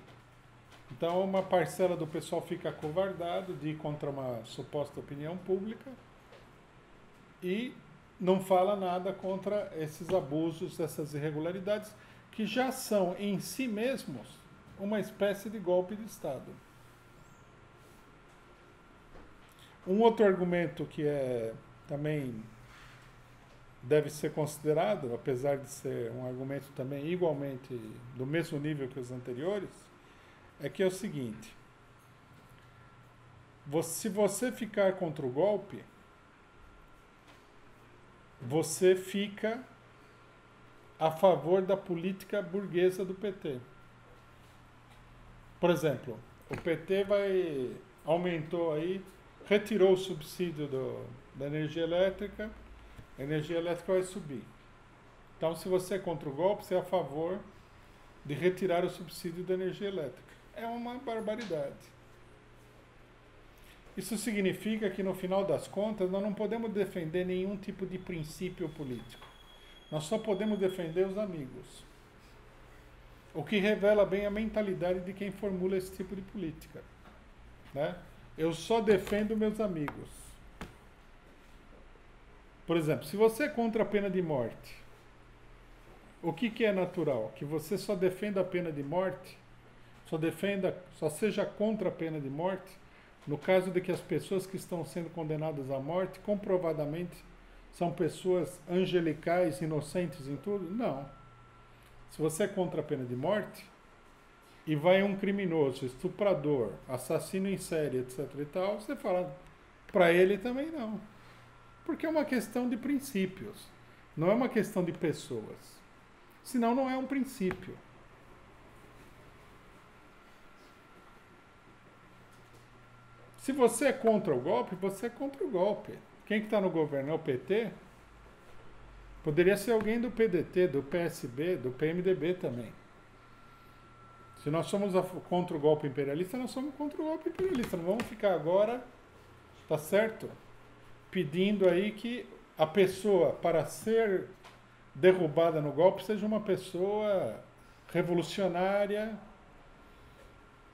então uma parcela do pessoal fica acovardado de ir contra uma suposta opinião pública e não fala nada contra esses abusos, essas irregularidades, que já são em si mesmos uma espécie de golpe de Estado. Um outro argumento que também deve ser considerado, apesar de ser um argumento também igualmente do mesmo nível que os anteriores, é que é o seguinte: se você ficar contra o golpe, você fica a favor da política burguesa do PT. Por exemplo, o PT aumentou aí, retirou o subsídio da energia elétrica, a energia elétrica vai subir. Então, se você é contra o golpe, você é a favor de retirar o subsídio da energia elétrica. É uma barbaridade. Isso significa que, no final das contas, nós não podemos defender nenhum tipo de princípio político. Nós só podemos defender os amigos. O que revela bem a mentalidade de quem formula esse tipo de política, né? Eu só defendo meus amigos. Por exemplo, se você é contra a pena de morte, o que é natural? Que você só defenda a pena de morte, só seja contra a pena de morte, no caso de que as pessoas que estão sendo condenadas à morte, comprovadamente, são pessoas angelicais, inocentes em tudo? Não. Se você é contra a pena de morte, e vai um criminoso, estuprador, assassino em série, etc. e tal, você fala, para ele também não. Porque é uma questão de princípios, não é uma questão de pessoas. Senão não é um princípio. Se você é contra o golpe, você é contra o golpe. Quem que está no governo é o PT? Poderia ser alguém do PDT, do PSB, do PMDB também. Se nós somos contra o golpe imperialista, nós somos contra o golpe imperialista. Não vamos ficar agora, tá certo? Pedindo aí que a pessoa, para ser derrubada no golpe, seja uma pessoa revolucionária,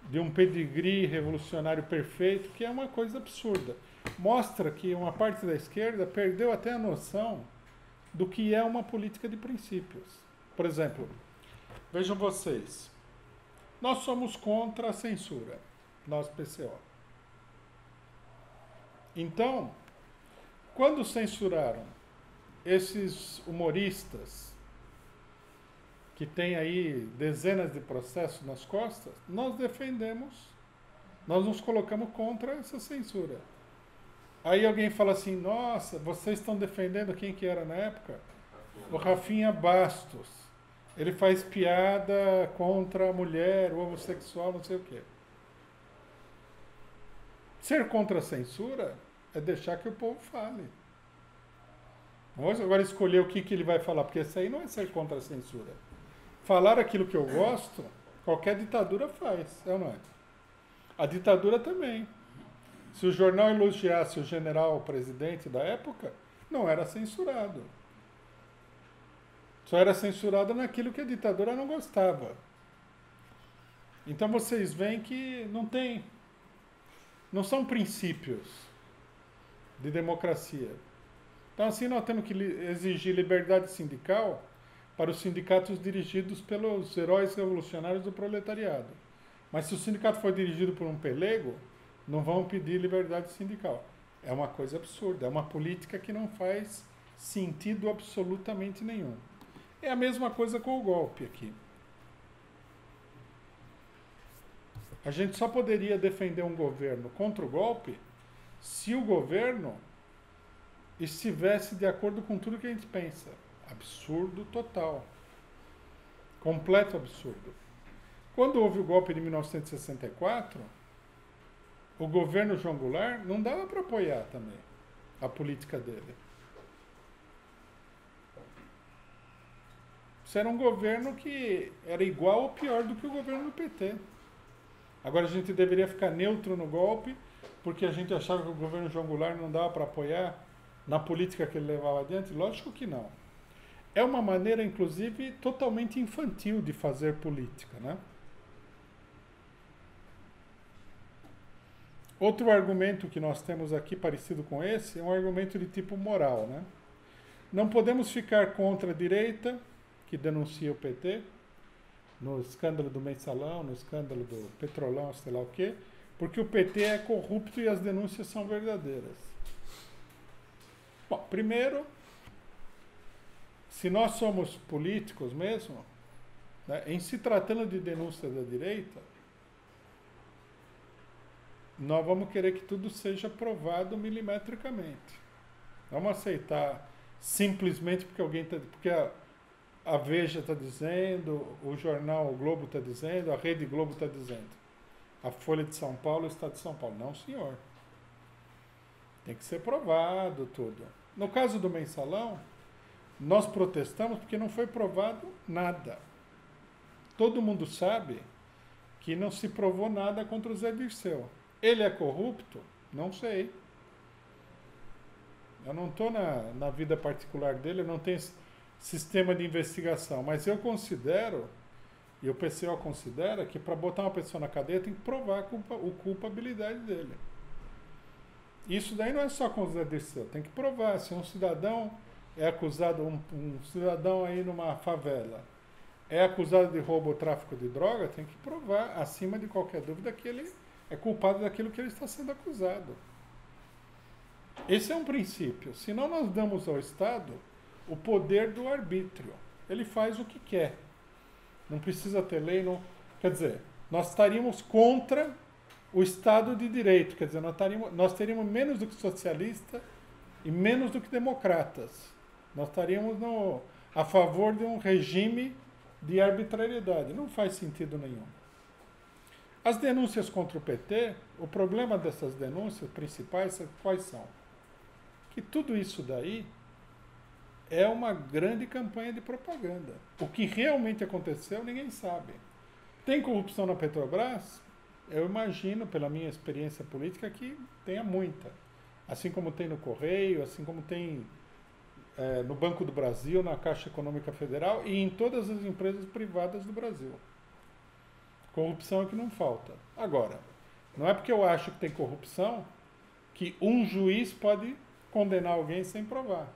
de um pedigree revolucionário perfeito, que é uma coisa absurda. Mostra que uma parte da esquerda perdeu até a noção do que é uma política de princípios. Por exemplo, vejam vocês, Nós somos contra a censura, nós PCO. Então, quando censuraram esses humoristas que têm aí dezenas de processos nas costas, nós defendemos, nós nos colocamos contra essa censura. Aí alguém fala assim, nossa, vocês estão defendendo quem que era na época? O Rafinha Bastos. Ele faz piada contra a mulher, o homossexual, não sei o quê. Ser contra a censura é deixar que o povo fale. Vamos agora escolher o que ele vai falar, porque isso aí não é ser contra a censura. Falar aquilo que eu gosto, qualquer ditadura faz, é ou não é? A ditadura também. Se o jornal elogiasse o general presidente da época, não era censurado. Só era censurado naquilo que a ditadura não gostava. Então vocês veem que não são princípios de democracia. Então assim nós temos que exigir liberdade sindical para os sindicatos dirigidos pelos heróis revolucionários do proletariado. Mas se o sindicato for dirigido por um pelego, não vão pedir liberdade sindical. É uma coisa absurda, é uma política que não faz sentido absolutamente nenhum. É a mesma coisa com o golpe aqui. A gente só poderia defender um governo contra o golpe se o governo estivesse de acordo com tudo que a gente pensa. Absurdo total. Completo absurdo. Quando houve o golpe de 1964, o governo João Goulart não dava para apoiar também a política dele. Isso era um governo que era igual ou pior do que o governo do PT. Agora a gente deveria ficar neutro no golpe, porque a gente achava que o governo João Goulart não dava para apoiar na política que ele levava adiante? Lógico que não. É uma maneira, inclusive, totalmente infantil de fazer política, né? Outro argumento que nós temos aqui parecido com esse é um argumento de tipo moral, né? Não podemos ficar contra a direita, que denuncia o PT, no escândalo do Mensalão, no escândalo do Petrolão, sei lá o quê, porque o PT é corrupto e as denúncias são verdadeiras. Bom, primeiro, se nós somos políticos mesmo, né, em se tratando de denúncia da direita, nós vamos querer que tudo seja provado milimetricamente. Vamos aceitar simplesmente porque alguém está... Porque a Veja está dizendo, o jornal o Globo está dizendo, a Rede Globo está dizendo. A Folha de São Paulo, o Estado de São Paulo. Não, senhor. Tem que ser provado tudo. No caso do Mensalão, nós protestamos porque não foi provado nada. Todo mundo sabe que não se provou nada contra o Zé Dirceu. Ele é corrupto? Não sei. Eu não estou na vida particular dele, eu não tenho sistema de investigação, mas eu considero, e o PCO considera, que para botar uma pessoa na cadeia tem que provar a culpabilidade dele. Isso daí não é só com o Zé Dirceu, tem que provar. Se um cidadão é acusado, um cidadão aí numa favela, é acusado de roubo ou tráfico de droga, tem que provar, acima de qualquer dúvida, que ele é culpado daquilo que ele está sendo acusado. Esse é um princípio. Senão nós damos ao Estado o poder do arbítrio. Ele faz o que quer. Não precisa ter lei. Não... Quer dizer, nós estaríamos contra o Estado de Direito. Quer dizer, nós teríamos menos do que socialista e menos do que democratas. Nós estaríamos a favor de um regime de arbitrariedade. Não faz sentido nenhum. As denúncias contra o PT, o problema dessas denúncias principais, quais são? Que tudo isso daí é uma grande campanha de propaganda. O que realmente aconteceu, ninguém sabe. Tem corrupção na Petrobras? Eu imagino, pela minha experiência política, que tenha muita. Assim como tem no Correio, assim como tem no Banco do Brasil, na Caixa Econômica Federal e em todas as empresas privadas do Brasil. Corrupção é que não falta. Agora, não é porque eu acho que tem corrupção que um juiz pode condenar alguém sem provar.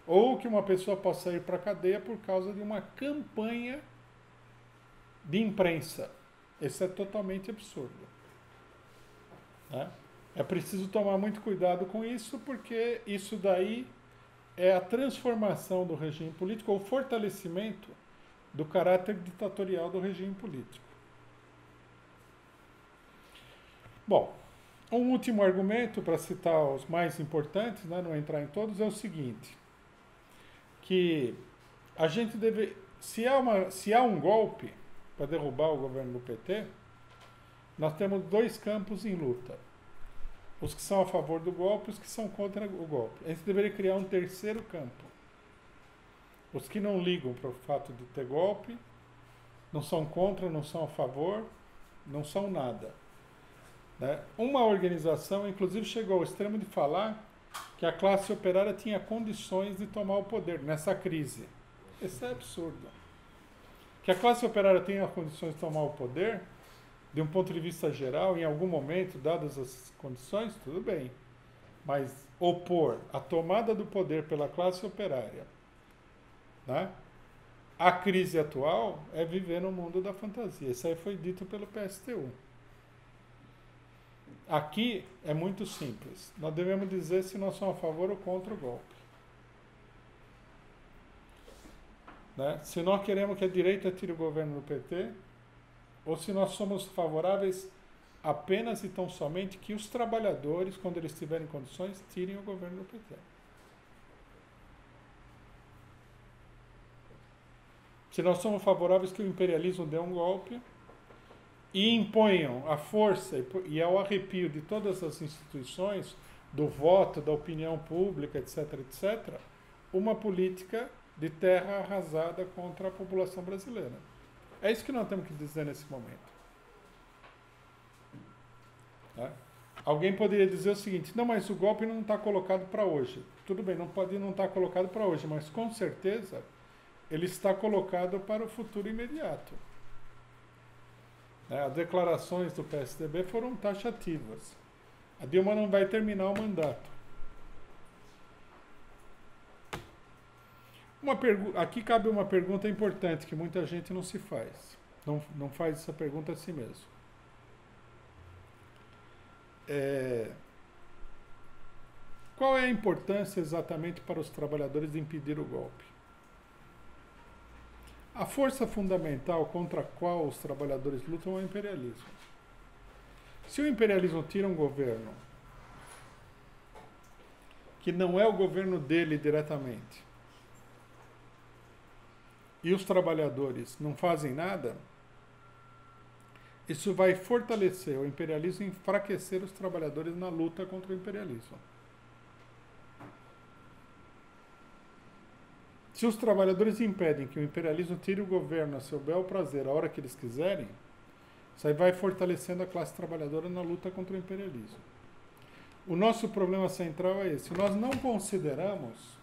Ou que uma pessoa possa ir para a cadeia por causa de uma campanha de imprensa. Isso é totalmente absurdo. Né? É preciso tomar muito cuidado com isso, porque isso daí é a transformação do regime político, ou o fortalecimento do caráter ditatorial do regime político. Bom, um último argumento, para citar os mais importantes, né, não entrar em todos, é o seguinte, que a gente deve, se há um golpe para derrubar o governo do PT, nós temos dois campos em luta. Os que são a favor do golpe e os que são contra o golpe. A gente deveria criar um terceiro campo. Os que não ligam para o fato de ter golpe, não são contra, não são a favor, não são nada. Né? Uma organização, inclusive, chegou ao extremo de falar que a classe operária tinha condições de tomar o poder nessa crise. Isso é absurdo. Que a classe operária tenha condições de tomar o poder, de um ponto de vista geral, em algum momento, dadas as condições, tudo bem. Mas opor a tomada do poder pela classe operária, né, à crise atual é viver no mundo da fantasia. Isso aí foi dito pelo PSTU. Aqui é muito simples. Nós devemos dizer se nós somos a favor ou contra o golpe. Né? Se nós queremos que a direita tire o governo do PT, ou se nós somos favoráveis apenas e tão somente que os trabalhadores, quando eles tiverem condições, tirem o governo do PT. Se nós somos favoráveis que o imperialismo dê um golpe e imponham a força e ao arrepio de todas as instituições, do voto, da opinião pública, etc., etc., uma política de terra arrasada contra a população brasileira. É isso que nós temos que dizer nesse momento. Né? Alguém poderia dizer o seguinte, não, mas o golpe não está colocado para hoje. Tudo bem, não pode não estar colocado para hoje, mas com certeza ele está colocado para o futuro imediato. As declarações do PSDB foram taxativas. A Dilma não vai terminar o mandato. Aqui cabe uma pergunta importante que muita gente não se faz. Não faz essa pergunta a si mesmo. Qual é a importância exatamente para os trabalhadores de impedir o golpe? A força fundamental contra a qual os trabalhadores lutam é o imperialismo. Se o imperialismo tira um governo que não é o governo dele diretamente, e os trabalhadores não fazem nada, isso vai fortalecer o imperialismo e enfraquecer os trabalhadores na luta contra o imperialismo. Se os trabalhadores impedem que o imperialismo tire o governo a seu bel prazer a hora que eles quiserem, isso aí vai fortalecendo a classe trabalhadora na luta contra o imperialismo. O nosso problema central é esse. Nós não consideramos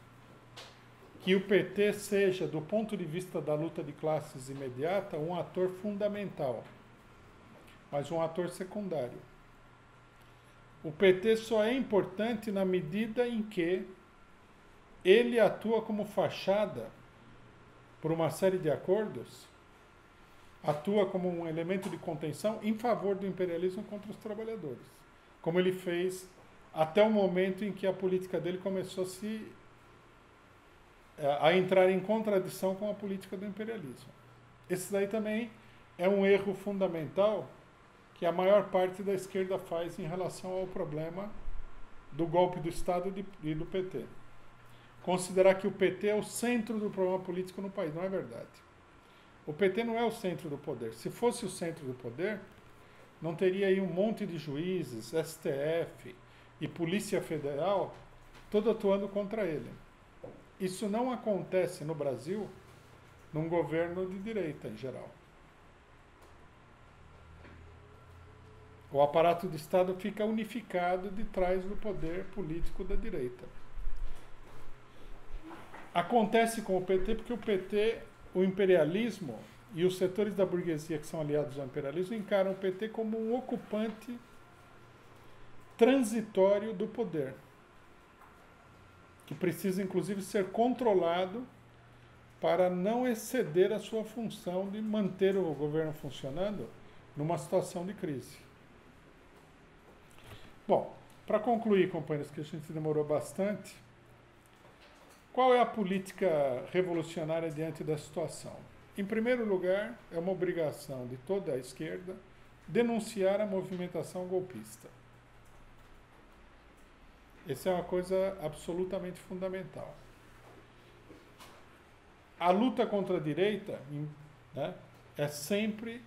que o PT seja, do ponto de vista da luta de classes imediata, um ator fundamental, mas um ator secundário. O PT só é importante na medida em que ele atua como fachada por uma série de acordos, atua como um elemento de contenção em favor do imperialismo contra os trabalhadores, como ele fez até o momento em que a política dele começou a entrar em contradição com a política do imperialismo. Esse daí também é um erro fundamental que a maior parte da esquerda faz em relação ao problema do golpe do Estado e do PT. Considerar que o PT é o centro do problema político no país. Não é verdade. O PT não é o centro do poder. Se fosse o centro do poder, não teria aí um monte de juízes, STF e Polícia Federal todo atuando contra ele. Isso não acontece no Brasil num governo de direita, em geral. O aparato do Estado fica unificado de trás do poder político da direita. Acontece com o PT porque o PT, o imperialismo e os setores da burguesia que são aliados ao imperialismo encaram o PT como um ocupante transitório do poder, que precisa inclusive ser controlado para não exceder a sua função de manter o governo funcionando, numa situação de crise. Bom, para concluir, companheiros, que a gente demorou bastante, qual é a política revolucionária diante da situação? Em primeiro lugar, é uma obrigação de toda a esquerda denunciar a movimentação golpista. Essa é uma coisa absolutamente fundamental. A luta contra a direita, né, é sempre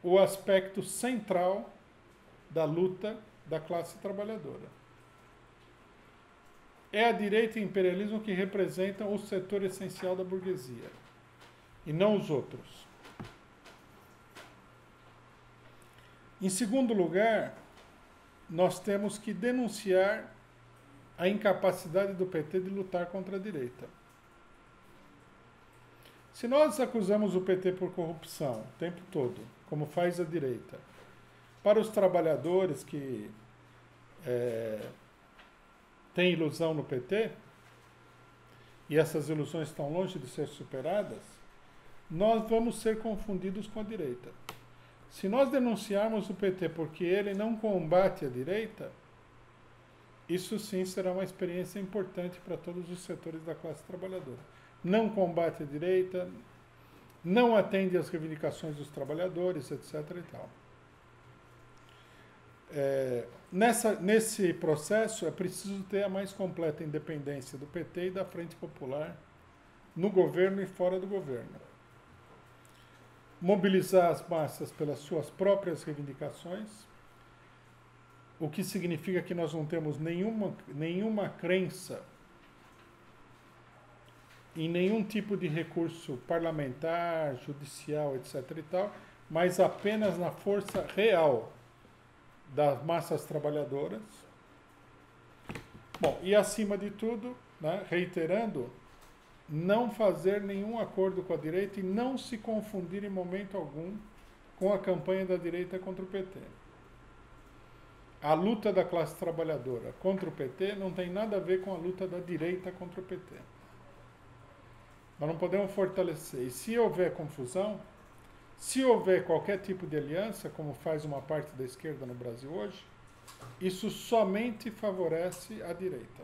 o aspecto central da luta da classe trabalhadora. É a direita e o imperialismo que representam o setor essencial da burguesia, e não os outros. Em segundo lugar, nós temos que denunciar a incapacidade do PT de lutar contra a direita. Se nós acusamos o PT por corrupção o tempo todo, como faz a direita, para os trabalhadores que têm ilusão no PT, e essas ilusões estão longe de ser superadas, nós vamos ser confundidos com a direita. Se nós denunciarmos o PT porque ele não combate a direita, isso sim será uma experiência importante para todos os setores da classe trabalhadora. Não combate a direita, não atende às reivindicações dos trabalhadores, etc. e tal. Nesse processo é preciso ter a mais completa independência do PT e da Frente Popular no governo e fora do governo. Mobilizar as massas pelas suas próprias reivindicações, o que significa que nós não temos nenhuma crença em nenhum tipo de recurso parlamentar, judicial, etc. e tal, mas apenas na força real das massas trabalhadoras. Bom, e acima de tudo, né, reiterando, não fazer nenhum acordo com a direita e não se confundir em momento algum com a campanha da direita contra o PT. A luta da classe trabalhadora contra o PT não tem nada a ver com a luta da direita contra o PT. Nós não podemos fortalecer. E se houver confusão, se houver qualquer tipo de aliança, como faz uma parte da esquerda no Brasil hoje, isso somente favorece a direita.